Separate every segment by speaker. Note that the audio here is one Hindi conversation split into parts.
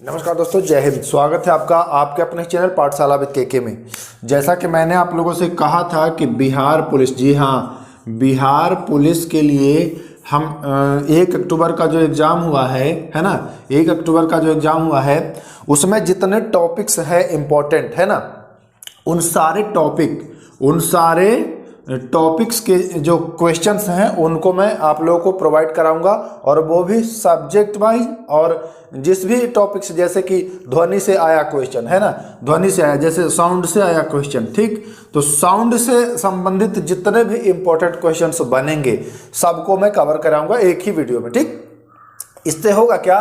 Speaker 1: नमस्कार दोस्तों, जय हिंद। स्वागत है आपका आपके अपने चैनल पाठशाला विद केके में। जैसा कि मैंने आप लोगों से कहा था कि बिहार पुलिस, जी हाँ, बिहार पुलिस के लिए हम 1 अक्टूबर का जो एग्ज़ाम हुआ है ना, 1 अक्टूबर का जो एग्ज़ाम हुआ है उसमें जितने टॉपिक्स है इम्पोर्टेंट, है ना, उन सारे टॉपिक्स के जो क्वेश्चंस हैं उनको मैं आप लोगों को प्रोवाइड कराऊंगा, और वो भी सब्जेक्ट वाइज। और जिस भी टॉपिक्स, जैसे कि ध्वनि से आया क्वेश्चन, है ना, ध्वनि से आया, जैसे साउंड से आया क्वेश्चन, ठीक, तो साउंड से संबंधित जितने भी इंपॉर्टेंट क्वेश्चंस बनेंगे सबको मैं कवर कराऊंगा एक ही वीडियो में, ठीक। इससे होगा क्या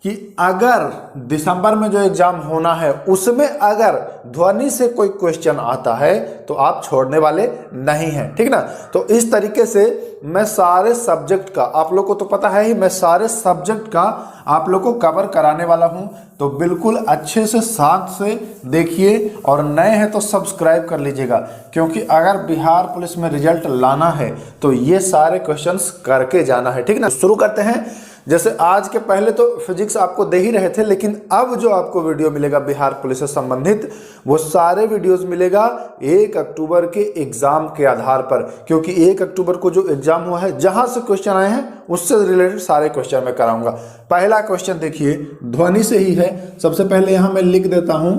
Speaker 1: कि अगर दिसंबर में जो एग्जाम होना है उसमें अगर ध्वनि से कोई क्वेश्चन आता है तो आप छोड़ने वाले नहीं हैं, ठीक ना। तो इस तरीके से मैं सारे सब्जेक्ट का, आप लोग को तो पता है ही, मैं सारे सब्जेक्ट का आप लोग को कवर कराने वाला हूं। तो बिल्कुल अच्छे से साथ से देखिए, और नए हैं तो सब्सक्राइब कर लीजिएगा, क्योंकि अगर बिहार पुलिस में रिजल्ट लाना है तो ये सारे क्वेश्चंस करके जाना है, ठीक ना। शुरू करते हैं। जैसे आज के पहले तो फिजिक्स आपको दे ही रहे थे, लेकिन अब जो आपको वीडियो मिलेगा बिहार पुलिस से संबंधित, वो सारे वीडियोस मिलेगा 1 अक्टूबर के एग्जाम के आधार पर, क्योंकि 1 अक्टूबर को जो एग्जाम हुआ है, जहां से क्वेश्चन आए हैं उससे रिलेटेड सारे क्वेश्चन मैं कराऊंगा। पहला क्वेश्चन देखिए, ध्वनि से ही है। सबसे पहले यहां मैं लिख देता हूं,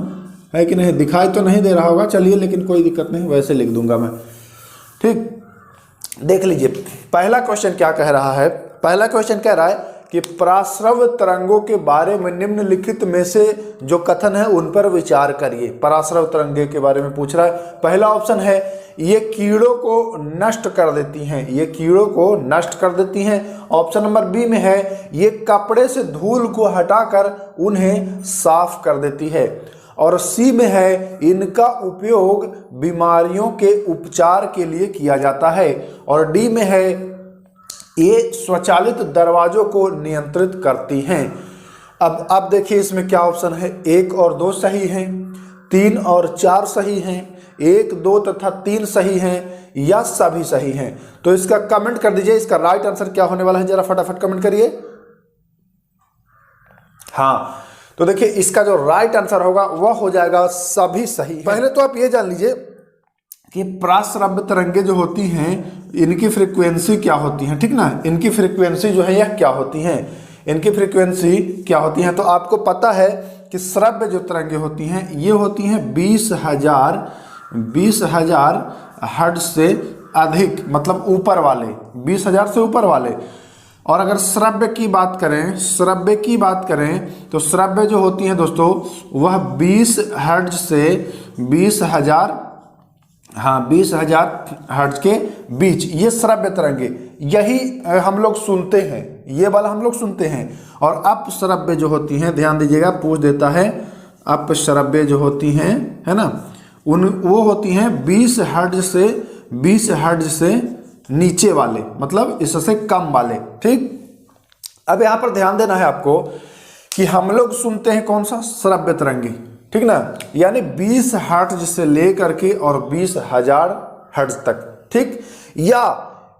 Speaker 1: है कि नहीं, दिखाई तो नहीं दे रहा होगा, चलिए, लेकिन कोई दिक्कत नहीं, वैसे लिख दूंगा मैं, ठीक। देख लीजिए पहला क्वेश्चन क्या कह रहा है। पहला क्वेश्चन कह रहा है कि पराश्रव्य तरंगों के बारे में निम्नलिखित में से जो कथन है उन पर विचार करिए। पराश्रव्य तरंगे के बारे में पूछ रहा है। पहला ऑप्शन है, ये कीड़ों को नष्ट कर देती हैं, ये कीड़ों को नष्ट कर देती हैं। ऑप्शन नंबर बी में है, ये कपड़े से धूल को हटाकर उन्हें साफ कर देती है। और सी में है, इनका उपयोग बीमारियों के उपचार के लिए किया जाता है। और डी में है, ये स्वचालित दरवाजों को नियंत्रित करती हैं। अब देखिए इसमें क्या ऑप्शन है। 1 और 2 सही हैं, 3 और 4 सही हैं, 1, 2 तथा 3 सही हैं, या सभी सही हैं। तो इसका कमेंट कर दीजिए, इसका राइट आंसर क्या होने वाला है, जरा फटाफट कमेंट करिए। हाँ, तो देखिए इसका जो राइट आंसर होगा वह हो जाएगा सभी सही है। पहले तो आप ये जान लीजिए कि पराश्रव्य तरंगे जो होती हैं इनकी फ्रीक्वेंसी क्या होती है, ठीक ना। इनकी फ्रीक्वेंसी जो है यह क्या होती हैं, इनकी फ्रीक्वेंसी क्या होती हैं। तो आपको पता है कि श्रव्य जो तरंगे होती हैं ये होती हैं 20,000 हर्ट्ज से अधिक, मतलब ऊपर वाले, 20,000 से ऊपर वाले। और अगर श्रव्य की बात करें तो श्रव्य जो होती हैं दोस्तों वह 20 हर्ट्ज से 20,000 हर्ट्ज के बीच, ये श्रव्य तरंगे, यही हम लोग सुनते हैं, ये वाला हम लोग सुनते हैं। और अपश्रव्य जो होती हैं, ध्यान दीजिएगा, पूछ देता है, अपश्रव्य जो होती हैं, है ना, वो होती हैं 20 हर्ट्ज से नीचे वाले, मतलब इससे कम वाले, ठीक। अब यहाँ पर ध्यान देना है आपको कि हम लोग सुनते हैं कौन सा, श्रव्य तरंगे, ठीक ना, यानी 20 हर्ट्ज से लेकर के और 20,000 हर्ट्ज तक, ठीक। या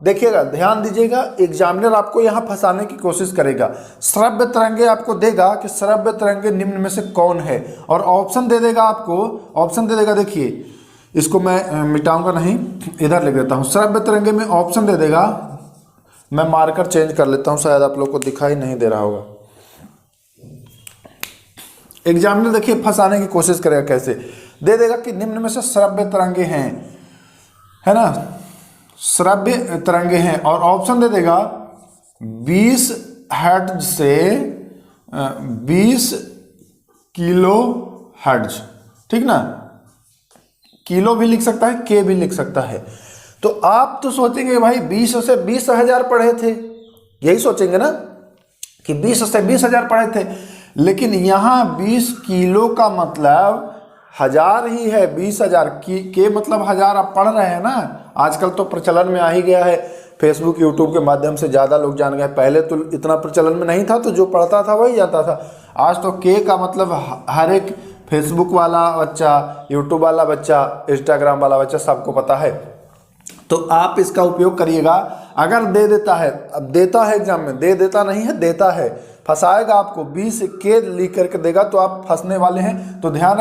Speaker 1: देखिएगा, ध्यान दीजिएगा, एग्जामिनर आपको यहां फंसाने की कोशिश करेगा। श्रव्य तरंगे आपको देगा कि श्रव्य तरंगे निम्न में से कौन है, और ऑप्शन दे देगा आपको, ऑप्शन दे देगा। देखिए इसको मैं मिटाऊंगा नहीं, इधर लिख देता हूं। श्रव्य तरंगे में ऑप्शन दे देगा, मैं मार्कर चेंज कर लेता हूं, शायद आप लोग को दिखाई नहीं दे रहा होगा। एग्जामिनर देखिए फंसाने की कोशिश करेगा, कैसे दे देगा कि निम्न में से श्रव्य तरंगे हैं, है ना, श्रव्य तरंगे हैं, और ऑप्शन दे देगा 20 हर्ट्ज से 20 किलो हर्ट्ज, ठीक ना, किलो भी लिख सकता है, के भी लिख सकता है। तो आप तो सोचेंगे भाई 20 से 20,000 पढ़े थे, यही सोचेंगे ना कि 20 से 20,000 पढ़े थे, लेकिन यहाँ 20 किलो का मतलब 1000 ही है। 20,000 के मतलब 1000 आप पढ़ रहे हैं ना। आजकल तो प्रचलन में आ ही गया है, फेसबुक यूट्यूब के माध्यम से ज़्यादा लोग जान गए। पहले तो इतना प्रचलन में नहीं था, तो जो पढ़ता था वही जाता था। आज तो के का मतलब हर एक फेसबुक वाला बच्चा, यूट्यूब वाला बच्चा, इंस्टाग्राम वाला बच्चा, सबको पता है। तो आप इसका उपयोग करिएगा। अगर दे देता है, अब देता है एग्जाम में, दे देता नहीं है, देता है, फंसाएगा आपको 20 के लिख करके देगा तो आप फंसने वाले हैं। तो ध्यान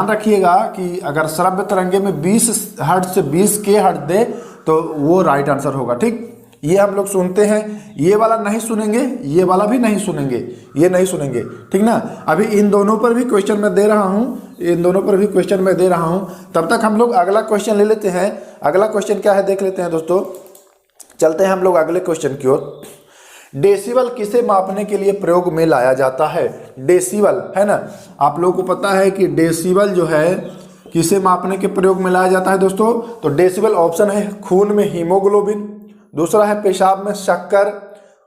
Speaker 1: रखिएगा कि अगर श्रव्य तरंगे में 20 हर्ट्ज से 20 के हर्ट्ज दे तो वो राइट आंसर होगा। ठीक, ये हम लोग सुनते हैं, ये वाला नहीं सुनेंगे, ये वाला भी नहीं सुनेंगे, ये नहीं सुनेंगे, ठीक ना। अभी इन दोनों पर भी क्वेश्चन मैं दे रहा हूँ, तब तक हम लोग अगला क्वेश्चन ले लेते हैं। अगला क्वेश्चन क्या है देख लेते हैं दोस्तों। चलते हैं हम लोग अगले क्वेश्चन की ओर। डेसिबल किसे मापने के लिए प्रयोग में लाया जाता है? डेसिबल है ना, आप लोगों को पता है कि डेसिबल जो है किसे मापने के प्रयोग में लाया जाता है दोस्तों। तो डेसिबल ऑप्शन है खून में हीमोग्लोबिन, दूसरा है पेशाब में शक्कर,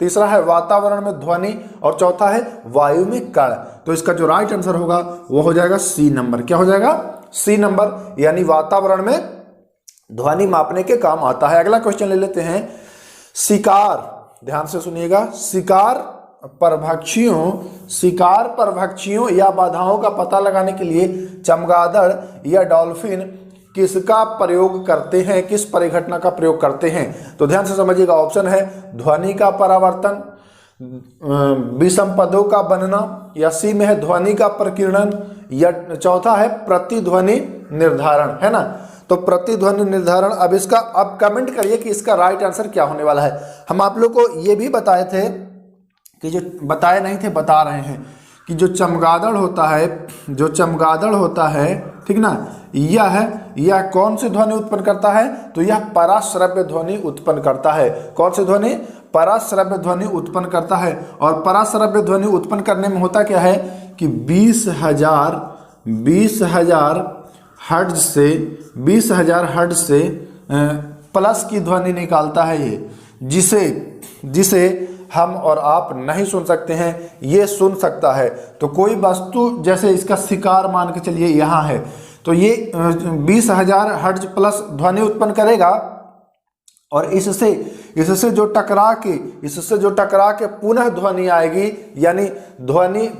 Speaker 1: तीसरा है वातावरण में ध्वनि और चौथा है वायु में कण। तो इसका जो राइट आंसर होगा वो हो जाएगा सी नंबर। क्या हो जाएगा? सी नंबर, यानी वातावरण में ध्वनि मापने के काम आता है। अगला क्वेश्चन ले लेते हैं। शिकार, ध्यान से सुनिएगा, शिकार परभक्षियों या बाधाओं का पता लगाने के लिए चमगादड़ या डॉल्फिन किसका प्रयोग करते हैं, किस परिघटना का प्रयोग करते हैं? तो ध्यान से समझिएगा, ऑप्शन है ध्वनि का परावर्तन, विषम पदों का बनना, या सी में है ध्वनि का प्रकीर्णन, या चौथा है प्रतिध्वनि निर्धारण, है ना। तो प्रतिध्वनि निर्धारण, अब इसका अब कमेंट करिए कि इसका राइट आंसर क्या होने वाला है। हम आप लोग को ये भी बताए थे कि जो बताए नहीं थे, बता रहे हैं कि जो चमगादड़ होता है, ठीक ना, यह कौन सी ध्वनि उत्पन्न करता है? तो यह पराश्रव्य ध्वनि उत्पन्न करता है। कौन सी ध्वनि? पराश्रव्य ध्वनि उत्पन्न करता है। और पराश्रव्य ध्वनि उत्पन्न करने में होता क्या है कि 20,000 हर्ट्ज से प्लस की ध्वनि निकालता है ये, जिसे हम और आप नहीं सुन सकते हैं, ये सुन सकता है। तो कोई वस्तु जैसे इसका शिकार मान के चलिए यहाँ है, तो ये 20,000 हर्ट्ज प्लस ध्वनि उत्पन्न करेगा और इससे जो टकरा के पुनः ध्वनि आएगी, यानी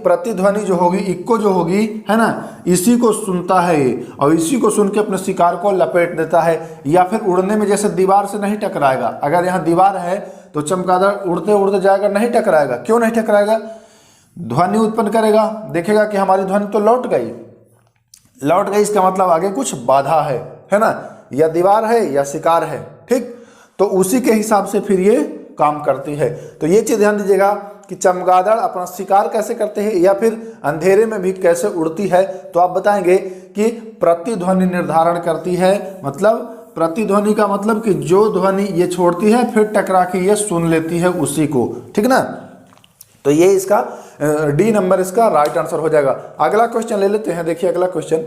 Speaker 1: प्रतिध्वनि जो होगी, इक्को जो होगी, है ना, इसी को सुनता है ये, और इसी को सुन के अपने शिकार को लपेट देता है। या फिर उड़ने में जैसे दीवार से नहीं टकराएगा, अगर यहाँ दीवार है तो चमगादड़ उड़ते उड़ते जाएगा, नहीं टकराएगा। क्यों नहीं टकराएगा? ध्वनि उत्पन्न करेगा, देखेगा कि हमारी ध्वनि तो लौट गई, इसका मतलब आगे कुछ बाधा है ना, या दीवार है या शिकार है। ठीक, तो उसी के हिसाब से फिर ये काम करती है। तो ये चीज ध्यान दीजिएगा कि चमगादड़ अपना शिकार कैसे करते हैं या फिर अंधेरे में भी कैसे उड़ती है। तो आप बताएंगे कि प्रतिध्वनि निर्धारण करती है। मतलब प्रतिध्वनि का मतलब कि जो ध्वनि ये छोड़ती है फिर टकरा के ये सुन लेती है उसी को, ठीक ना। तो ये इसका डी नंबर इसका राइट आंसर हो जाएगा। अगला क्वेश्चन ले लेते हैं। देखिए अगला क्वेश्चन,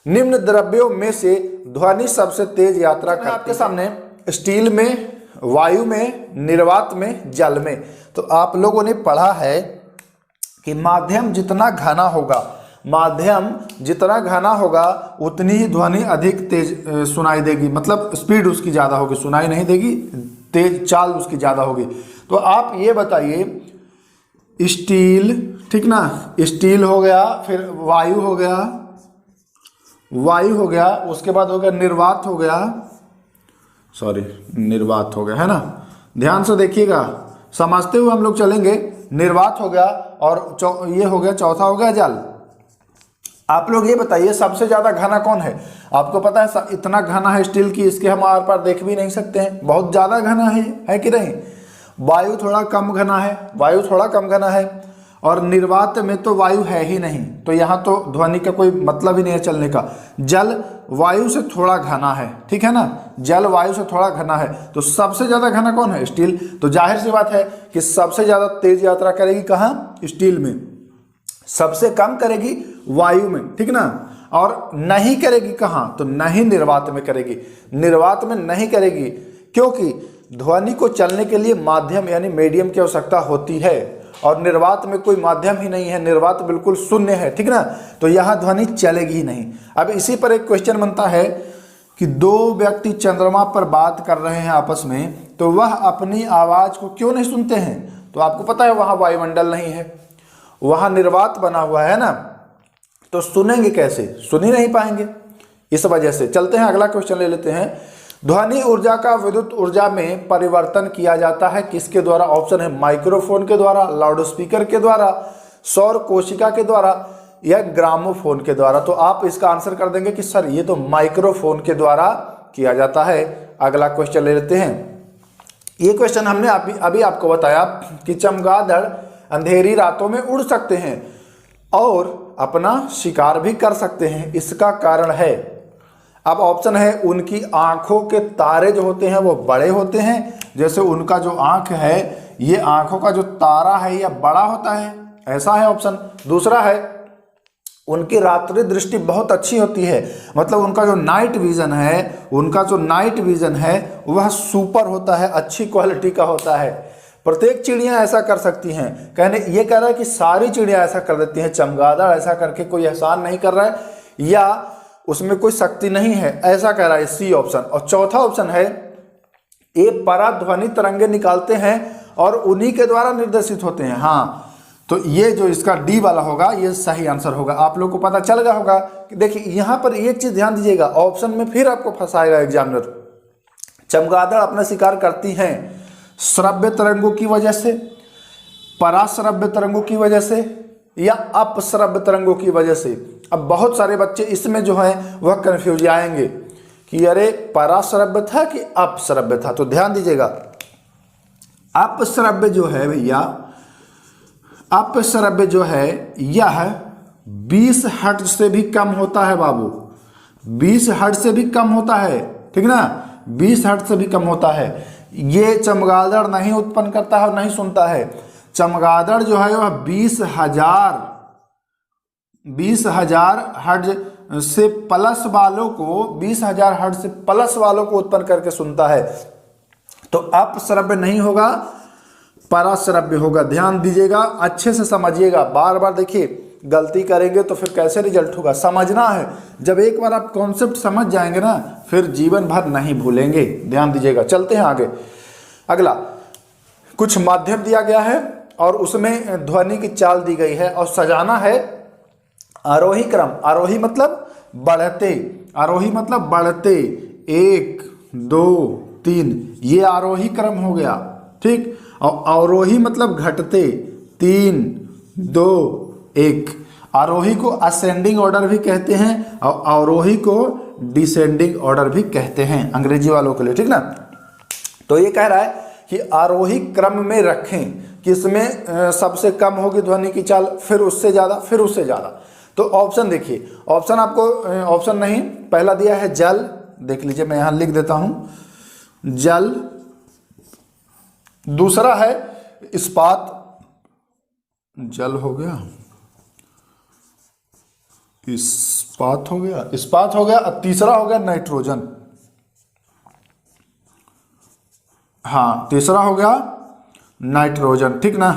Speaker 1: निम्न द्रव्यों में से ध्वनि सबसे तेज यात्रा करती है आपके सामने, स्टील में, वायु में, निर्वात में, जल में। तो आप लोगों ने पढ़ा है कि माध्यम जितना घना होगा उतनी ही ध्वनि अधिक तेज सुनाई देगी, मतलब स्पीड उसकी ज़्यादा होगी, सुनाई नहीं देगी, तेज चाल उसकी ज़्यादा होगी। तो आप ये बताइए, स्टील, ठीक ना, स्टील हो गया, फिर वायु हो गया, उसके बाद हो गया निर्वात हो गया, है ना। ध्यान से देखिएगा, समझते हुए हम लोग चलेंगे। निर्वात हो गया और ये हो गया, चौथा हो गया जल। आप लोग ये बताइए सबसे ज्यादा घना कौन है? आपको पता है इतना घना है स्टील की, इसके हम आर पार देख भी नहीं सकते हैं, बहुत ज्यादा घना है कि नहीं। वायु थोड़ा कम घना है, और निर्वात में तो वायु है ही नहीं, तो यहाँ तो ध्वनि का कोई मतलब ही नहीं है चलने का। जल वायु से थोड़ा घना है, ठीक है ना, जल वायु से थोड़ा घना है। तो सबसे ज्यादा घना कौन है? स्टील। तो जाहिर सी बात है कि सबसे ज्यादा तेज यात्रा करेगी कहाँ? स्टील में। सबसे कम करेगी वायु में, ठीक ना। और नहीं करेगी कहाँ? तो नहीं निर्वात में करेगी। निर्वात में नहीं करेगी क्योंकि ध्वनि को चलने के लिए माध्यम यानी मीडियम की आवश्यकता होती है, और निर्वात में कोई माध्यम ही नहीं है, निर्वात बिल्कुल शून्य है, ठीक ना। तो यहाँ ध्वनि चलेगी ही नहीं। अब इसी पर एक क्वेश्चन बनता है कि दो व्यक्ति चंद्रमा पर बात कर रहे हैं आपस में, तो वह अपनी आवाज को क्यों नहीं सुनते हैं? तो आपको पता है वहां वायुमंडल नहीं है, वहां निर्वात बना हुआ है ना, तो सुनेंगे कैसे? सुन ही नहीं पाएंगे। इस वजह से चलते हैं, अगला क्वेश्चन ले लेते हैं। ध्वनि ऊर्जा का विद्युत ऊर्जा में परिवर्तन किया जाता है किसके द्वारा? ऑप्शन है माइक्रोफोन के द्वारा, लाउडस्पीकर के द्वारा, सौर कोशिका के द्वारा या ग्रामोफोन के द्वारा। तो आप इसका आंसर कर देंगे कि सर ये तो माइक्रोफोन के द्वारा किया जाता है। अगला क्वेश्चन ले लेते हैं। ये क्वेश्चन हमने अभी आपको बताया कि चमगादड़ अंधेरी रातों में उड़ सकते हैं और अपना शिकार भी कर सकते हैं, इसका कारण है। अब ऑप्शन है उनकी आंखों के तारे जो होते हैं वो बड़े होते हैं, जैसे उनका जो आंख है ये आंखों का जो तारा है यह बड़ा होता है, ऐसा है ऑप्शन। दूसरा है उनकी रात्रि दृष्टि बहुत अच्छी होती है, मतलब उनका जो नाइट विजन है वह सुपर होता है, अच्छी क्वालिटी का होता है। प्रत्येक चिड़ियां ऐसा कर सकती हैं, ये कह रहा है कि सारी चिड़ियां ऐसा कर देती हैं, चमगादड़ ऐसा करके कोई एहसान नहीं कर रहा है या उसमें कोई शक्ति नहीं है, ऐसा कह रहा है सी ऑप्शन। और चौथा ऑप्शन है ये पराध्वनि तरंगे निकालते हैं और उन्हीं के द्वारा निर्देशित होते हैं। हाँ, तो ये जो इसका डी वाला होगा ये सही आंसर होगा। आप लोग को पता चल गया होगा कि देखिए यहाँ पर एक चीज ध्यान दीजिएगा, ऑप्शन में फिर आपको फंसाएगा एग्जामिनर। चमगादड़ अपना शिकार करती हैं श्रव्य तरंगों की वजह से, पराश्रव्य तरंगों की वजह से या अपश्रव्य तरंगों की वजह से। अब बहुत सारे बच्चे इसमें जो है वह कंफ्यूज आएंगे कि अरे पराश्रव्य था कि अपश्रव्य था। तो ध्यान दीजिएगा, अपश्रव्य जो है भैया, अपश्रव्य जो है यह 20 हर्ट्ज से भी कम होता है बाबू, 20 हर्ट्ज से भी कम होता है, ठीक ना, 20 हर्ट्ज से भी कम होता है। ये चमगादड़ नहीं उत्पन्न करता है और नहीं सुनता है। चमगादड़ जो है वह 20,000 हर्ट्ज से प्लस वालों को 20,000 हर्ट्ज से प्लस वालों को उत्पन्न करके सुनता है। तो अपश्रव्य नहीं होगा, पराश्रव्य होगा। ध्यान दीजिएगा, अच्छे से समझिएगा, बार बार देखिए, गलती करेंगे तो फिर कैसे रिजल्ट होगा, समझना है। जब एक बार आप कॉन्सेप्ट समझ जाएंगे ना फिर जीवन भर नहीं भूलेंगे। ध्यान दीजिएगा, चलते हैं आगे। अगला कुछ माध्यम दिया गया है और उसमें ध्वनि की चाल दी गई है और सजाना है आरोही क्रम। आरोही मतलब बढ़ते, आरोही मतलब बढ़ते, 1 2 3, ये आरोही क्रम हो गया, ठीक। और अवरोही मतलब घटते, 3 2 1। आरोही को असेंडिंग ऑर्डर भी कहते हैं और अवरोही को डिसेंडिंग ऑर्डर भी कहते हैं अंग्रेजी वालों के लिए, ठीक ना। तो ये कह रहा है कि आरोही क्रम में रखें, किसमें सबसे कम होगी ध्वनि की चाल, फिर उससे ज़्यादा, फिर उससे ज़्यादा। तो ऑप्शन देखिए, ऑप्शन आपको ऑप्शन नहीं, पहला दिया है जल, देख लीजिए मैं यहाँ लिख देता हूँ, जल। दूसरा है इस्पात, जल हो गया, इस्पात हो गया, इस्पात हो गया। और तीसरा हो गया नाइट्रोजन, हाँ तीसरा हो गया नाइट्रोजन, ठीक ना,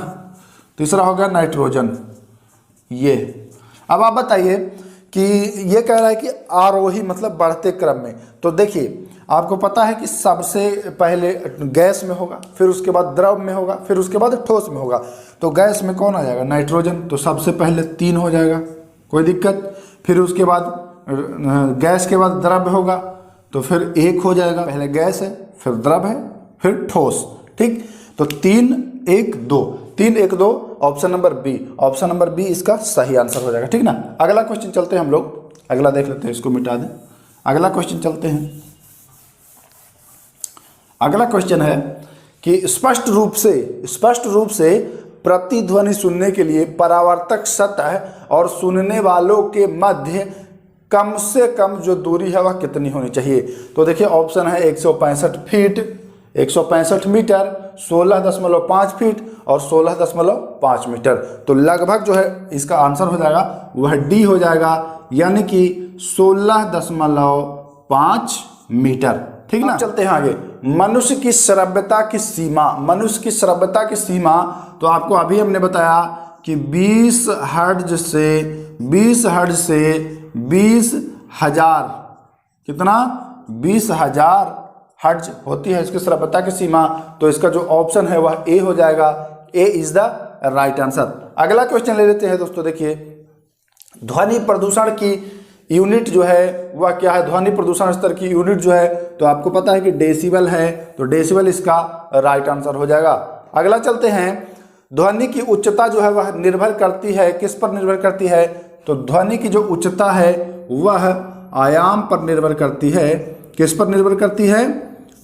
Speaker 1: तीसरा हो गया नाइट्रोजन। ये अब आप बताइए कि ये कह रहा है कि आरोही मतलब बढ़ते क्रम में। तो देखिए आपको पता है कि सबसे पहले गैस में होगा, फिर उसके बाद द्रव में होगा, फिर उसके बाद ठोस में होगा। तो गैस में कौन आ जाएगा? नाइट्रोजन। तो सबसे पहले 3 हो जाएगा, कोई दिक्कत। फिर उसके बाद गैस के बाद द्रव होगा तो फिर 1 हो जाएगा, पहले गैस है फिर द्रव है फिर ठोस, ठीक। तो 3 1 2, 3 1 2, option number B, option number B इसका सही आंसर हो जाएगा, ठीक ना। अगला क्वेश्चन चलते हैं हम लोग, अगला देख लेते हैं, इसको मिटा दें, अगला क्वेश्चन चलते हैं। अगला क्वेश्चन है कि स्पष्ट रूप से प्रतिध्वनि सुनने के लिए परावर्तक सतह और सुनने वालों के मध्य कम से कम जो दूरी है वह कितनी होनी चाहिए। तो देखिए ऑप्शन है 165 फीट, 165 मीटर, 16.5 फीट और 16.5 मीटर। तो लगभग जो है इसका आंसर हो जाएगा वह डी हो जाएगा, यानी कि 16.5 मीटर, ठीक ना। चलते हैं आगे। मनुष्य की श्रव्यता की सीमा, मनुष्य की श्रव्यता की सीमा तो आपको अभी हमने बताया कि 20 हर्ट्ज से 20,000, कितना, 20,000 हर्ट्ज होती है इसकी श्रव्यता की सीमा। तो इसका जो ऑप्शन है वह ए हो जाएगा, ए इज द राइट आंसर। अगला क्वेश्चन ले लेते हैं दोस्तों। देखिए ध्वनि प्रदूषण की यूनिट जो है वह क्या है, ध्वनि प्रदूषण स्तर की यूनिट जो है तो आपको पता है कि डेसिबल है, तो डेसिबल इसका राइट आंसर हो जाएगा। अगला चलते हैं, ध्वनि की उच्चता जो है वह निर्भर करती है, किस पर निर्भर करती है, तो ध्वनि की जो उच्चता है वह आयाम पर निर्भर करती है। किस पर निर्भर करती है,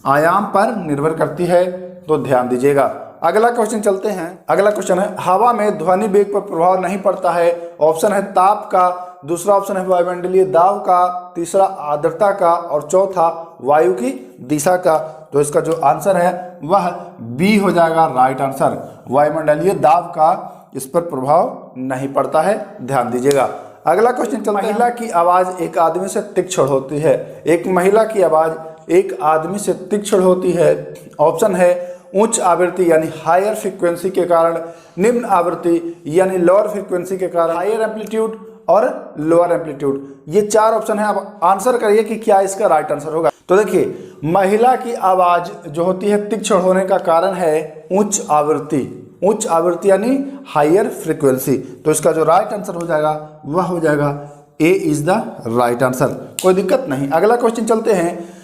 Speaker 1: आयाम पर निर्भर करती है, तो ध्यान दीजिएगा। अगला क्वेश्चन चलते हैं। अगला क्वेश्चन है, हवा में ध्वनि वेग पर प्रभाव नहीं पड़ता है। ऑप्शन है ताप का, दूसरा ऑप्शन है वायुमंडलीय दाब का, तीसरा आर्द्रता का और चौथा वायु की दिशा का। तो इसका जो आंसर है वह बी हो जाएगा राइट आंसर। वायुमंडलीय दाब का इस पर प्रभाव नहीं पड़ता है, ध्यान दीजिएगा। अगला क्वेश्चन चलता है, महिला की आवाज एक आदमी से तीक्ष्ण होती है। एक महिला की आवाज एक आदमी से तीक्ष्ण होती है। ऑप्शन है उच्च आवृत्ति यानी हायर फ्रीक्वेंसी के कारण, निम्न आवृत्ति यानी लोअर फ्रीक्वेंसी के कारण, हायर एम्पलीट्यूड और लोअर एम्पलीट्यूड। ये चार ऑप्शन है। आप आंसर करिए कि क्या इसका राइट आंसर होगा। तो देखिए, महिला की आवाज जो होती है तीक्ष्ण होने का कारण है उच्च आवृत्ति। उच्च आवृत्ति यानी हायर फ्रीक्वेंसी। तो इसका जो राइट आंसर हो जाएगा वह हो जाएगा ए इज द राइट आंसर। कोई दिक्कत नहीं। अगला क्वेश्चन चलते हैं,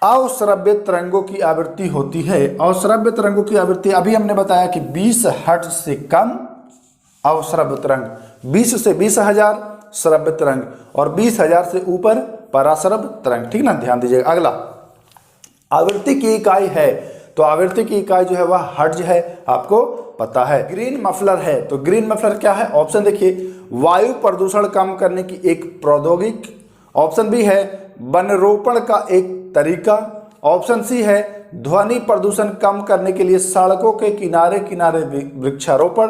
Speaker 1: अवश्रव्य तरंगों की आवृत्ति होती है। अवश्रव्य तरंगों की आवृत्ति अभी हमने बताया कि 20 हर्ट्ज से कम अवश्रव्य तरंग, 20 से 20,000 श्रव्य तरंग और 20,000 से ऊपर पराश्रव्य तरंग। ठीक ना, ध्यान दीजिएगा। अगला आवृत्ति की इकाई है, तो आवृत्ति की इकाई जो है वह हर्ट्ज है, आपको पता है। ग्रीन मफलर है, तो ग्रीन मफलर क्या है, ऑप्शन देखिए, वायु प्रदूषण कम करने की एक प्रौद्योगिकी। ऑप्शन बी है वनरोपण का एक तरीका। ऑप्शन सी है ध्वनि प्रदूषण कम करने के लिए सड़कों के किनारे किनारे वृक्षारोपण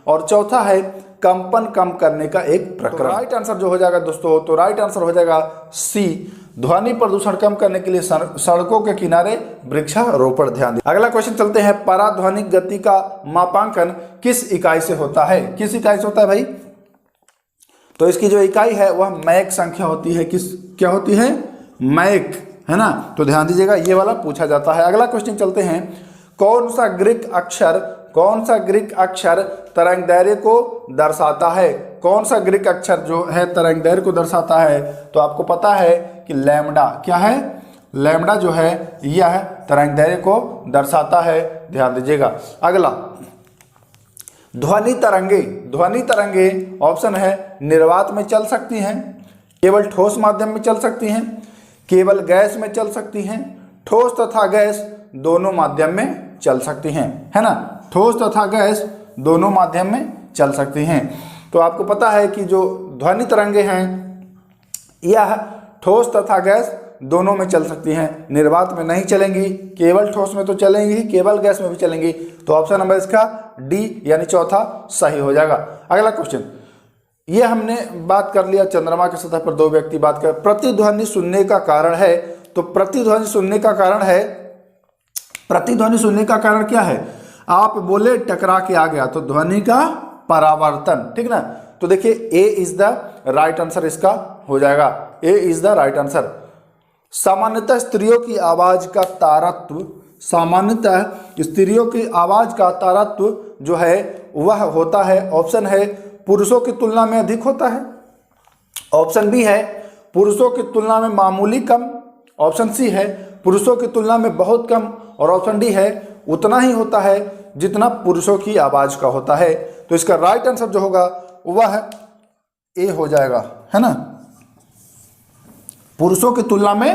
Speaker 1: और चौथा है कंपन कम करने का एक प्रक्रम। तो राइट आंसर जो हो जाएगा दोस्तों, तो राइट आंसर हो जाएगा सी, ध्वनि प्रदूषण कम करने के लिए सड़कों के किनारे वृक्षारोपण। ध्यान दीजिए। अगला क्वेश्चन चलते हैं, पराध्वनिक गति का मापांकन किस इकाई से होता है। किस इकाई से होता है भाई, तो इसकी जो इकाई है वह मैक संख्या होती है। किस क्या होती है, मैक, है ना। तो ध्यान दीजिएगा, ये वाला पूछा जाता है। अगला क्वेश्चन चलते हैं, कौन सा ग्रीक अक्षर तरंग दैर्घ्य को दर्शाता है। कौन सा ग्रीक अक्षर जो है तरंग दैर्घ्य को दर्शाता है, तो आपको पता है कि लैम्डा। क्या है, लैम्डा जो है यह तरंग दैर्घ्य को दर्शाता है, ध्यान दीजिएगा। अगला ध्वनि तरंगे ऑप्शन है निर्वात में चल सकती हैं, केवल ठोस माध्यम में चल सकती हैं, केवल गैस में चल सकती हैं, ठोस तथा गैस दोनों माध्यम में चल सकती हैं, है ना। ठोस तथा गैस दोनों माध्यम में चल सकती हैं। तो आपको पता है कि जो ध्वनि तरंगे हैं यह ठोस तथा गैस दोनों में चल सकती हैं, निर्वात में नहीं चलेंगी, केवल ठोस में तो चलेंगी, केवल गैस में भी चलेंगी। तो ऑप्शन नंबर इसका डी यानी चौथा सही हो जाएगा। अगला क्वेश्चन, ये हमने बात कर लिया चंद्रमा की सतह पर दो व्यक्ति बात कर। प्रतिध्वनि सुनने का कारण है, तो प्रतिध्वनि सुनने का कारण क्या है, आप बोले टकरा के आ गया, तो ध्वनि का परावर्तन। ठीक ना, तो देखिए ए इज द राइट आंसर इसका हो जाएगा, ए इज द राइट आंसर। सामान्यतः स्त्रियों की आवाज का तारत्व जो है वह होता है, ऑप्शन है पुरुषों की तुलना में अधिक होता है, ऑप्शन बी है पुरुषों की तुलना में मामूली कम, ऑप्शन सी है पुरुषों की तुलना में बहुत कम और ऑप्शन डी है उतना ही होता है जितना पुरुषों की आवाज का होता है। तो इसका राइट आंसर जो होगा वह ए हो जाएगा, है ना, पुरुषों की तुलना में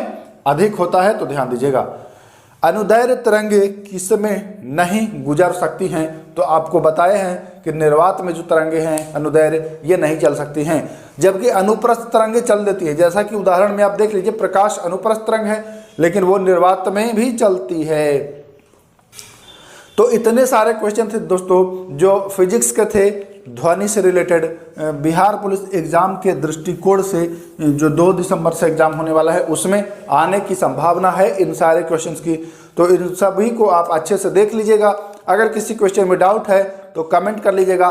Speaker 1: अधिक होता है। तो ध्यान दीजिएगा। अनुदैर्घ्य तरंगे किसमें नहीं गुजर सकती हैं, तो आपको बताए हैं कि निर्वात में जो तरंगे हैं अनुदैर्घ्य ये नहीं चल सकती हैं, जबकि अनुप्रस्थ तरंगे चल देती है। जैसा कि उदाहरण में आप देख लीजिए, प्रकाश अनुप्रस्थ तरंग है लेकिन वो निर्वात में भी चलती है। तो इतने सारे क्वेश्चन थे दोस्तों जो फिजिक्स के थे, ध्वनि से रिलेटेड। बिहार पुलिस एग्जाम के दृष्टिकोण से जो 2 दिसंबर से एग्जाम होने वाला है उसमें आने की संभावना है इन सारे क्वेश्चंस की। तो इन सभी को आप अच्छे से देख लीजिएगा। अगर किसी क्वेश्चन में डाउट है तो कमेंट कर लीजिएगा।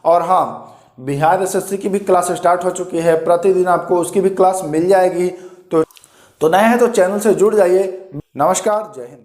Speaker 1: और हाँ, बिहार एसएससी की भी क्लास स्टार्ट हो चुकी है, प्रतिदिन आपको उसकी भी क्लास मिल जाएगी। तो नए हैं तो चैनल से जुड़ जाइए। नमस्कार, जय हिंद।